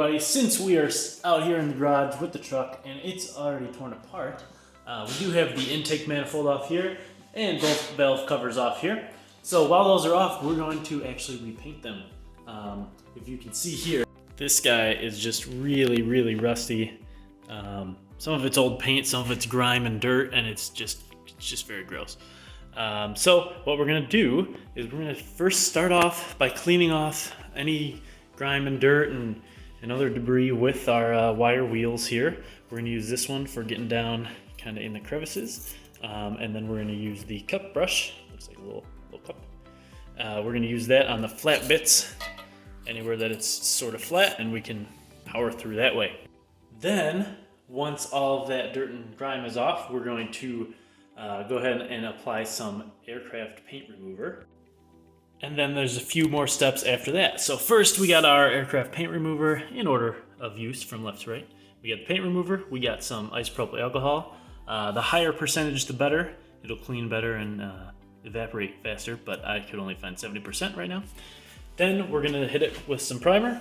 everybody, since we are out here in the garage with the truck and it's already torn apart, we do have the intake manifold off here and both valve covers off here. So while those are off, we're going to actually repaint them. If you can see here, this guy is just really rusty. Some of it's old paint, some of it's grime and dirt, and it's just very gross. So what we're gonna do is we're gonna first start off by cleaning off any grime and dirt and other debris with our wire wheels here. We're gonna use this one for getting down kind of in the crevices. And then we're gonna use the cup brush, looks like a little cup. We're gonna use that on the flat bits, anywhere that it's sort of flat, and we can power through that way. Then, once all of that dirt and grime is off, we're going to go ahead and apply some aircraft paint remover. And then there's a few more steps after that. So first we got our aircraft paint remover in order of use from left to right. We got the paint remover, we got some isopropyl alcohol. The higher percentage the better. It'll clean better and evaporate faster, but I could only find 70% right now. Then we're gonna hit it with some primer,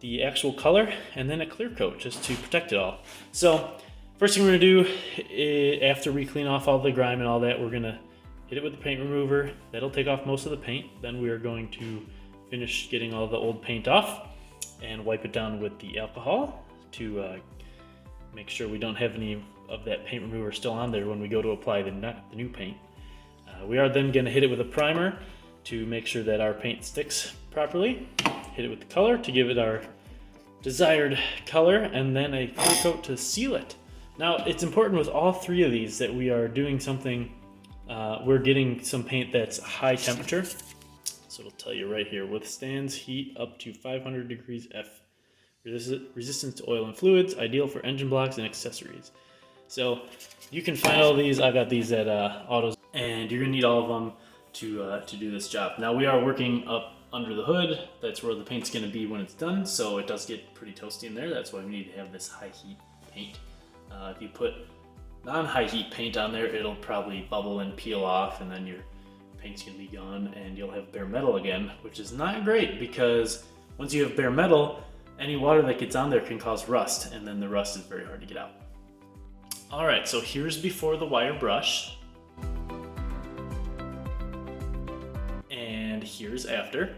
the actual color, and then a clear coat just to protect it all. So first thing we're gonna do, after we clean off all the grime and all that, we're gonna hit it with the paint remover. That'll take off most of the paint. Then we are going to finish getting all the old paint off and wipe it down with the alcohol to make sure we don't have any of that paint remover still on there when we go to apply the new paint. We are then gonna hit it with a primer to make sure that our paint sticks properly. Hit it with the color to give it our desired color, and then a clear coat to seal it. Now, it's important with all three of these that we are doing something, we're getting some paint that's high temperature. So it'll tell you right here, withstands heat up to 500 degrees F. Resistant to oil and fluids, ideal for engine blocks and accessories. So you can find all these. I got these at Autos, and you're gonna need all of them to do this job. Now we are working up under the hood. That's where the paint's gonna be when it's done. So it does get pretty toasty in there. That's why we need to have this high heat paint. If you put non-high heat paint on there, it'll probably bubble and peel off, and then your paint's gonna be gone and you'll have bare metal again, which is not great because once you have bare metal, any water that gets on there can cause rust, and then the rust is very hard to get out. All right, so here's before the wire brush. And here's after.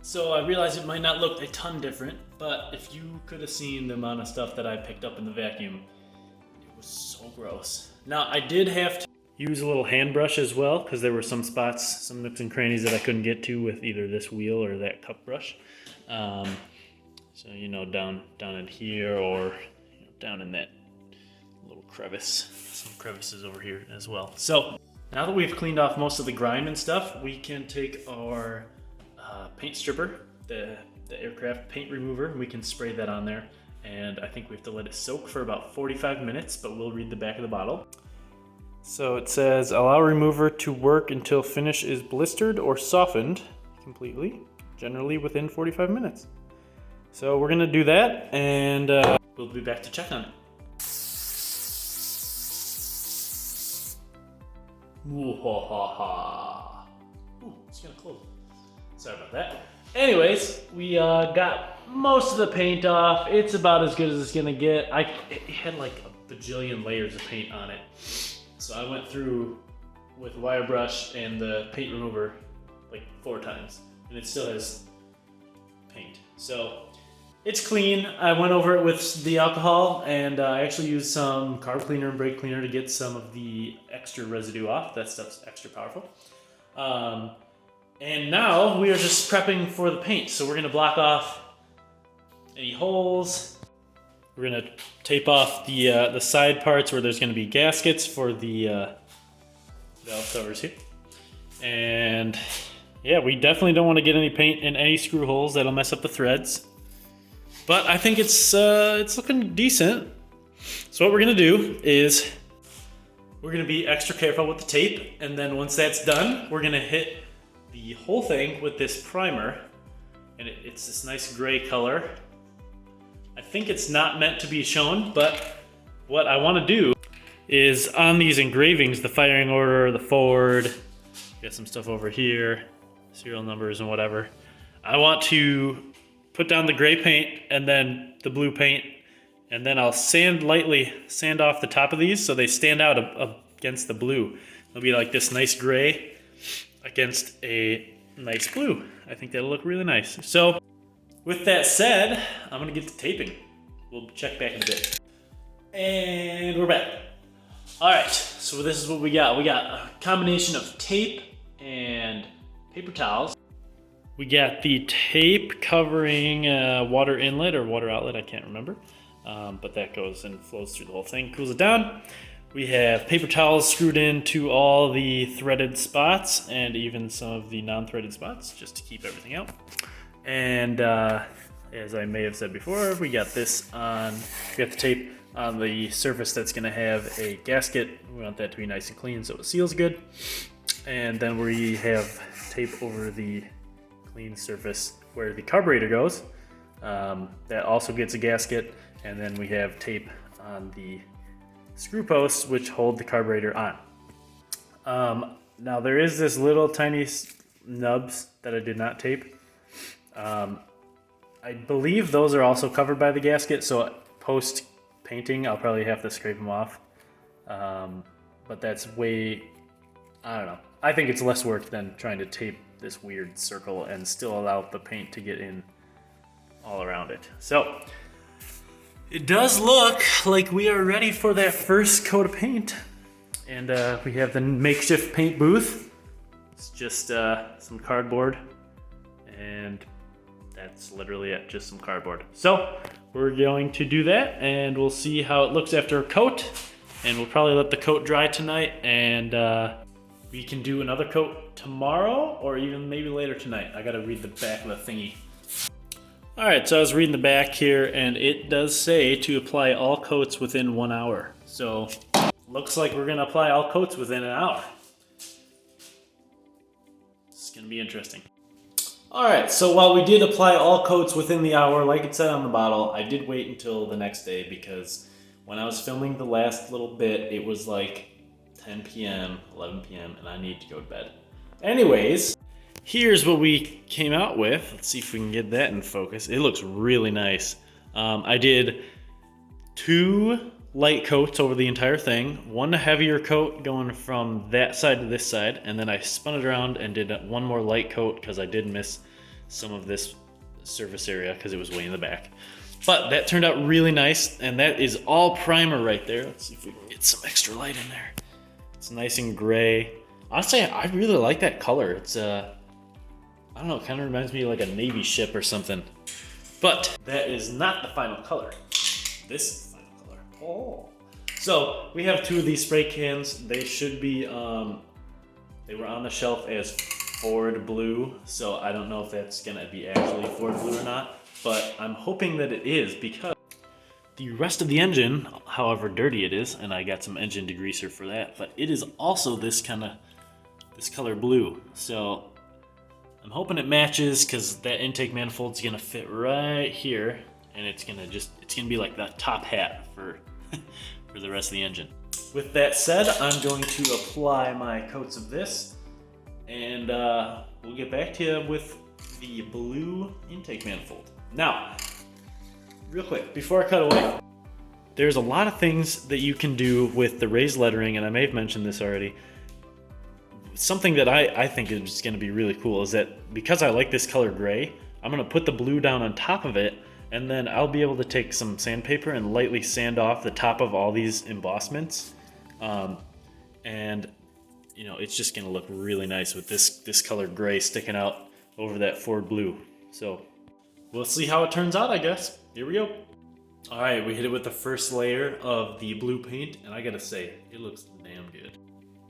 So I realize it might not look a ton different, but if you could have seen the amount of stuff that I picked up in the vacuum, it was so gross. Now I did have to use a little hand brush as well, because there were some spots, some nooks and crannies that I couldn't get to with either this wheel or that cup brush. So you know, down in here, or down in that little crevice. Some crevices over here as well. So now that we've cleaned off most of the grime and stuff, we can take our paint stripper, the aircraft paint remover, we can spray that on there, and I think we have to let it soak for about 45 minutes, but we'll read the back of the bottle. So it says, allow remover to work until finish is blistered or softened completely, generally within 45 minutes. So we're gonna do that, and we'll be back to check on it. Ooh, it's gonna close. Sorry about that. Anyways, we got most of the paint off. It's about as good as it's gonna get. It had like a bajillion layers of paint on it. So I went through with wire brush and the paint remover like 4 times, and it still has paint. So it's clean. I went over it with the alcohol, and I actually used some carb cleaner and brake cleaner to get some of the extra residue off. That stuff's extra powerful. And now we are just prepping for the paint. So we're gonna block off any holes. We're gonna tape off the side parts where there's gonna be gaskets for the valve covers here. And yeah, we definitely don't wanna get any paint in any screw holes. That'll mess up the threads. But I think it's looking decent. So what we're gonna do is we're gonna be extra careful with the tape, and then once that's done, we're gonna hit the whole thing with this primer, and it's this nice gray color. I think it's not meant to be shown, but what I wanna do is on these engravings, the firing order, the Ford, got some stuff over here, serial numbers and whatever. I want to put down the gray paint and then the blue paint, and then I'll lightly sand off the top of these so they stand out against the blue. It'll be like this nice gray against a nice blue. I think that'll look really nice. So with that said, I'm gonna get to taping. We'll check back in a bit. And we're back. All right, so this is what we got. We got a combination of tape and paper towels. We got the tape covering water inlet or water outlet, I can't remember. But that goes and flows through the whole thing, cools it down. We have paper towels screwed into all the threaded spots and even some of the non-threaded spots just to keep everything out. And as I may have said before, we got the tape on the surface that's gonna have a gasket. We want that to be nice and clean so it seals good. And then we have tape over the clean surface where the carburetor goes. That also gets a gasket. And then we have tape on the screw posts which hold the carburetor on. Now there is this little tiny nubs that I did not tape. I believe those are also covered by the gasket, so post painting I'll probably have to scrape them off. But that's I don't know. I think it's less work than trying to tape this weird circle and still allow the paint to get in all around it. So it does look like we are ready for that first coat of paint. And we have the makeshift paint booth. It's just some cardboard, and that's literally it, just some cardboard. So we're going to do that, and we'll see how it looks after a coat. And we'll probably let the coat dry tonight, and we can do another coat tomorrow, or even maybe later tonight. I gotta read the back of the thingy. All right, so I was reading the back here, and it does say to apply all coats within 1 hour. So looks like we're gonna apply all coats within an hour. It's gonna be interesting. All right, so while we did apply all coats within the hour, like it said on the bottle, I did wait until the next day because when I was filming the last little bit, it was like 10 p.m., 11 p.m., and I need to go to bed. Anyways, here's what we came out with. Let's see if we can get that in focus. It looks really nice. I did 2 light coats over the entire thing, 1 heavier coat going from that side to this side, and then I spun it around and did 1 more light coat because I did miss some of this surface area because it was way in the back. But that turned out really nice, and that is all primer right there. Let's see if we can get some extra light in there. It's nice and gray. Honestly, I really like that color. It's I don't know, it kind of reminds me of like a Navy ship or something. But that is not the final color. This is the final color. Oh. So we have 2 of these spray cans. They should be, they were on the shelf as Ford Blue. So I don't know if that's gonna be actually Ford Blue or not, but I'm hoping that it is because the rest of the engine, however dirty it is, and I got some engine degreaser for that, but it is also this color blue. So I'm hoping it matches because that intake manifold's gonna fit right here, and it's gonna be like that top hat for for the rest of the engine. With that said, I'm going to apply my coats of this, and we'll get back to you with the blue intake manifold. Now, real quick, before I cut away, there's a lot of things that you can do with the raised lettering, and I may have mentioned this already. Something that I think is going to be really cool is that because I like this color gray, I'm going to put the blue down on top of it, and then I'll be able to take some sandpaper and lightly sand off the top of all these embossments. And you know, it's just going to look really nice with this color gray sticking out over that Ford blue. So we'll see how it turns out, I guess. Here we go. All right, we hit it with the first layer of the blue paint, and I gotta say, it looks damn good.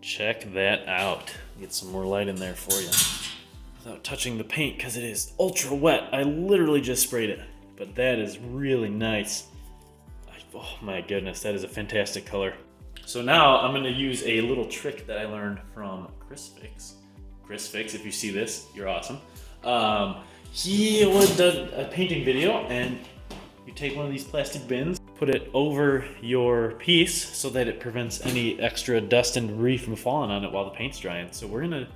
Check that out. Get some more light in there for you. Without touching the paint, because it is ultra wet. I literally just sprayed it, but that is really nice. Oh my goodness, that is a fantastic color. So now I'm gonna use a little trick that I learned from Chris Fix. Chris Fix, if you see this, you're awesome. He did a painting video, and you take one of these plastic bins, put it over your piece so that it prevents any extra dust and debris from falling on it while the paint's drying. So we're gonna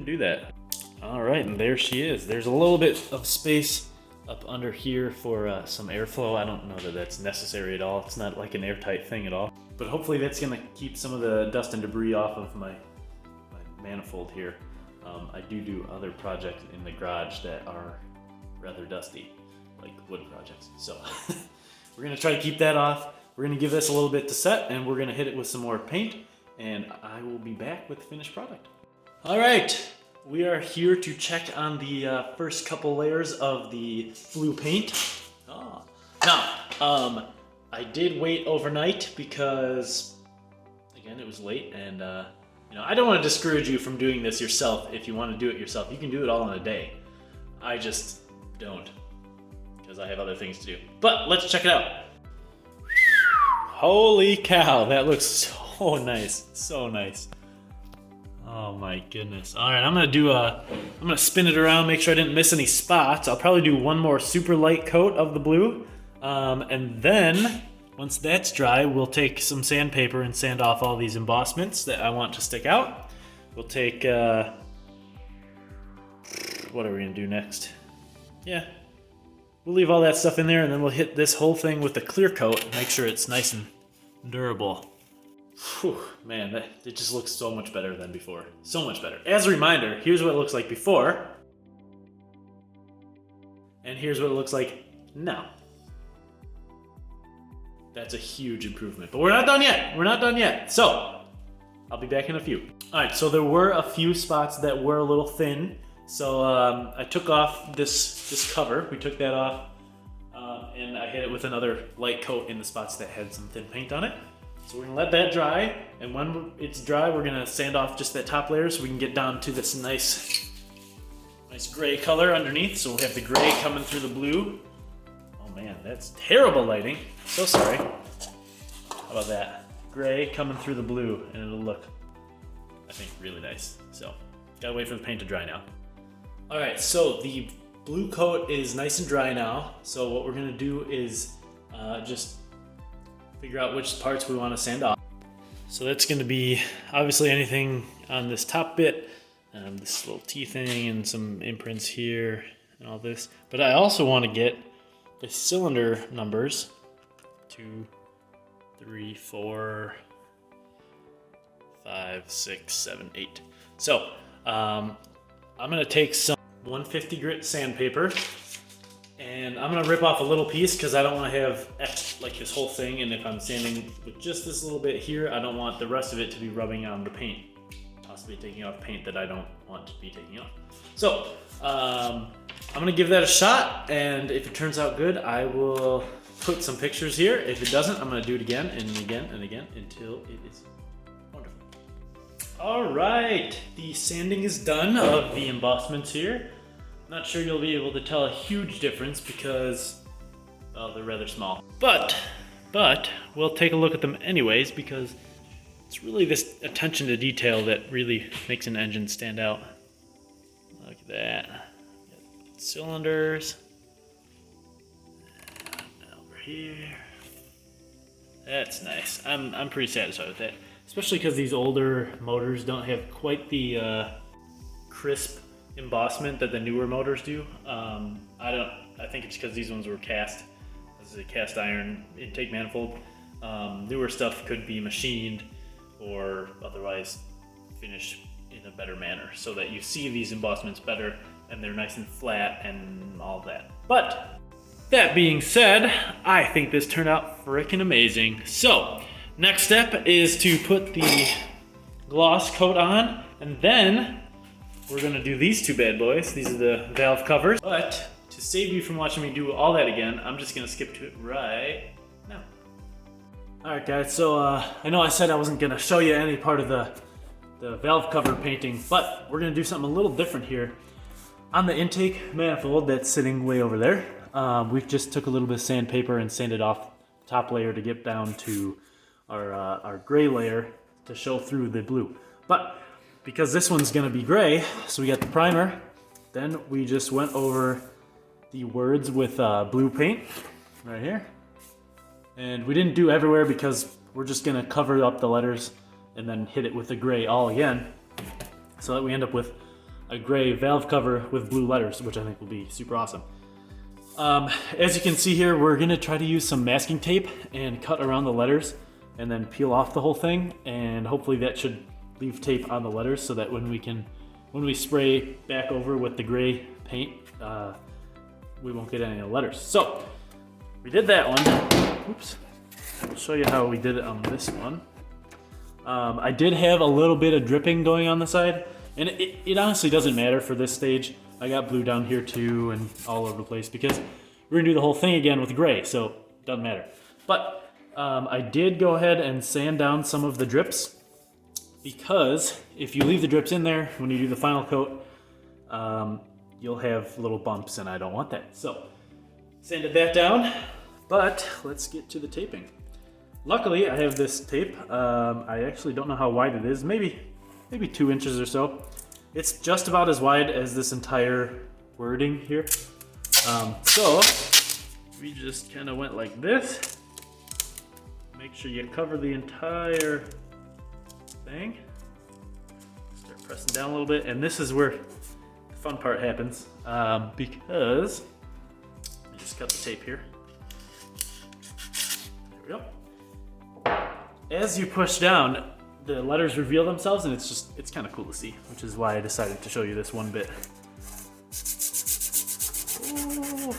do that. All right, and there she is. There's a little bit of space up under here for some airflow. I don't know that that's necessary at all. It's not like an airtight thing at all. But hopefully that's gonna keep some of the dust and debris off of my manifold here. I do other projects in the garage that are rather dusty, like wood projects. So we're gonna try to keep that off. We're gonna give this a little bit to set, and we're gonna hit it with some more paint, and I will be back with the finished product. All right, we are here to check on the first couple layers of the blue paint. Now, I did wait overnight because, again, it was late, and you know, I don't want to discourage you from doing this yourself. If you want to do it yourself, you can do it all in a day. I just don't, because I have other things to do. But let's check it out. Holy cow, that looks so nice, so nice. Oh my goodness. All right, I'm gonna spin it around, make sure I didn't miss any spots. I'll probably do one more super light coat of the blue. And then, once that's dry, we'll take some sandpaper and sand off all these embossments that I want to stick out. We'll take, what are we gonna do next? Yeah, we'll leave all that stuff in there, and then we'll hit this whole thing with a clear coat and make sure it's nice and durable. Whew, man, it just looks so much better than before. So much better. As a reminder, here's what it looks like before, and here's what it looks like now. That's a huge improvement, but we're not done yet. We're not done yet. So I'll be back in a few. All right, so there were a few spots that were a little thin. So I took off this cover. We took that off, and I hit it with another light coat in the spots that had some thin paint on it. So we're gonna let that dry, and when it's dry, we're gonna sand off just that top layer so we can get down to this nice gray color underneath. So we'll have the gray coming through the blue. Oh man, that's terrible lighting. So sorry. How about that? Gray coming through the blue, and it'll look, I think, really nice. So, gotta wait for the paint to dry now. All right, so the blue coat is nice and dry now. So what we're gonna do is just figure out which parts we want to sand off. So that's going to be obviously anything on this top bit, this little T thing and some imprints here and all this. But I also want to get the cylinder numbers 2, 3, 4, 5, 6, 7, 8. So I'm going to take some 150 grit sandpaper, and I'm gonna rip off a little piece because I don't want to have like this whole thing, and if I'm sanding with just this little bit here, I don't want the rest of it to be rubbing on the paint, possibly taking off paint that I don't want to be taking off. So I'm gonna give that a shot, and if it turns out good, I will put some pictures here. If it doesn't, I'm gonna do it again and again and again until it is wonderful. All right, the sanding is done of the embossments here. Not sure you'll be able to tell a huge difference because, well, they're rather small. But we'll take a look at them anyways because it's really this attention to detail that really makes an engine stand out. Look at that. Cylinders. Over here. That's nice. I'm pretty satisfied with that. Especially because these older motors don't have quite the crisp embossment that the newer motors do. I think it's because these ones were cast. This is a cast iron intake manifold. Newer stuff could be machined or otherwise finished in a better manner so that you see these embossments better and they're nice and flat and all that. But that being said, I think this turned out freaking amazing. So next step is to put the gloss coat on, and then we're gonna do these two bad boys. These are the valve covers. But to save you from watching me do all that again, I'm just gonna skip to it right now. All right, guys, so I know I said I wasn't gonna show you any part of the valve cover painting, but we're gonna do something a little different here. On the intake manifold that's sitting way over there, we just took a little bit of sandpaper and sanded off the top layer to get down to our gray layer to show through the blue. But because this one's gonna be gray, so we got the primer, then we just went over the words with blue paint right here. And we didn't do everywhere because we're just gonna cover up the letters and then hit it with the gray all again, so that we end up with a gray valve cover with blue letters, which I think will be super awesome. As you can see here, we're gonna try to use some masking tape and cut around the letters and then peel off the whole thing, and hopefully that should leave tape on the letters so that when we spray back over with the gray paint, we won't get any of the letters. So we did that one. Oops. I'll show you how we did it on this one. I did have a little bit of dripping going on the side, and it honestly doesn't matter for this stage. I got blue down here too and all over the place because we're gonna do the whole thing again with gray, so it doesn't matter. But I did go ahead and sand down some of the drips, because if you leave the drips in there when you do the final coat, you'll have little bumps, and I don't want that. So sanded that down, but let's get to the taping. Luckily, I have this tape. I actually don't know how wide it is, maybe 2 inches or so. It's just about as wide as this entire wording here. So we just kind of went like this. Make sure you cover the entire thing. Start pressing down a little bit, and this is where the fun part happens, because you just cut the tape here. There we go. As you push down, the letters reveal themselves, and it's kind of cool to see, which is why I decided to show you this one bit. Ooh.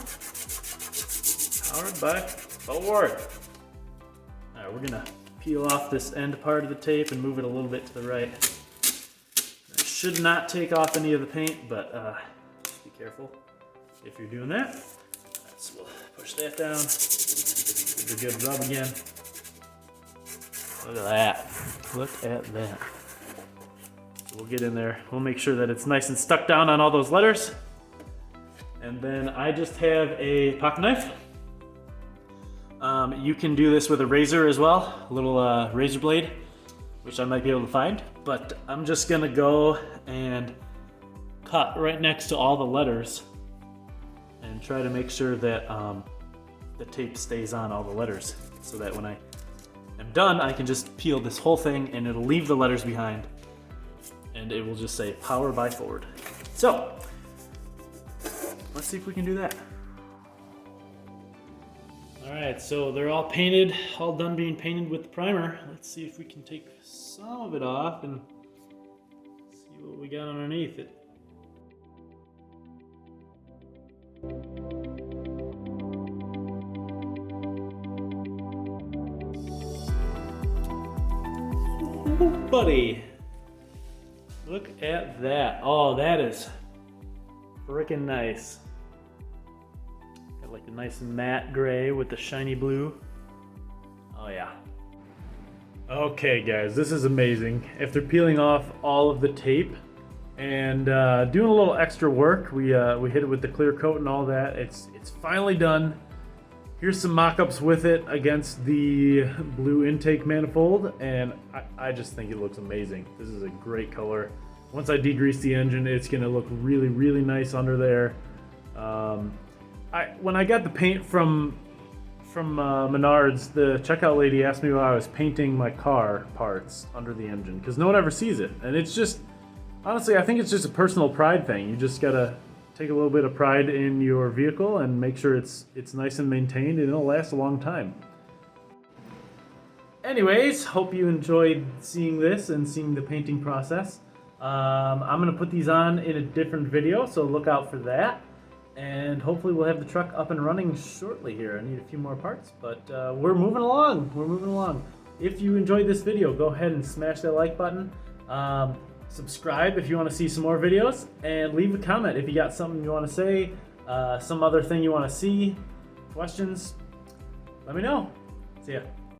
Powered by Ford. All right, we're gonna peel off this end part of the tape and move it a little bit to the right. It should not take off any of the paint, but just be careful if you're doing that. Right, so we'll push that down. Give it a good rub again. Look at that. Look at that. So we'll get in there. We'll make sure that it's nice and stuck down on all those letters. And then I just have a pocket knife. You can do this with a razor as well, a little razor blade, which I might be able to find. But I'm just gonna go and cut right next to all the letters and try to make sure that the tape stays on all the letters, so that when I am done, I can just peel this whole thing and it'll leave the letters behind, and it will just say Power by Ford. So let's see if we can do that. All right, so they're all painted, all done being painted with the primer. Let's see if we can take some of it off and see what we got underneath it. Ooh, buddy, look at that. Oh, that is freaking nice. Got like a nice matte gray with the shiny blue. Oh yeah. Okay guys, this is amazing. After peeling off all of the tape and doing a little extra work, we hit it with the clear coat and all that. It's finally done. Here's some mock-ups with it against the blue intake manifold, and I just think it looks amazing. This is a great color. Once I degrease the engine, it's gonna look really, really nice under there. When I got the paint from Menards, the checkout lady asked me why I was painting my car parts under the engine, because no one ever sees it. And it's just, honestly, I think it's just a personal pride thing. You just gotta take a little bit of pride in your vehicle and make sure it's nice and maintained, and it'll last a long time. Anyways, hope you enjoyed seeing this and seeing the painting process. I'm gonna put these on in a different video, so look out for that. And hopefully we'll have the truck up and running shortly here. I need a few more parts, but we're moving along. We're moving along. If you enjoyed this video, go ahead and smash that like button. Subscribe if you want to see some more videos, and leave a comment if you got something you want to say, some other thing you want to see, questions. Let me know. See ya.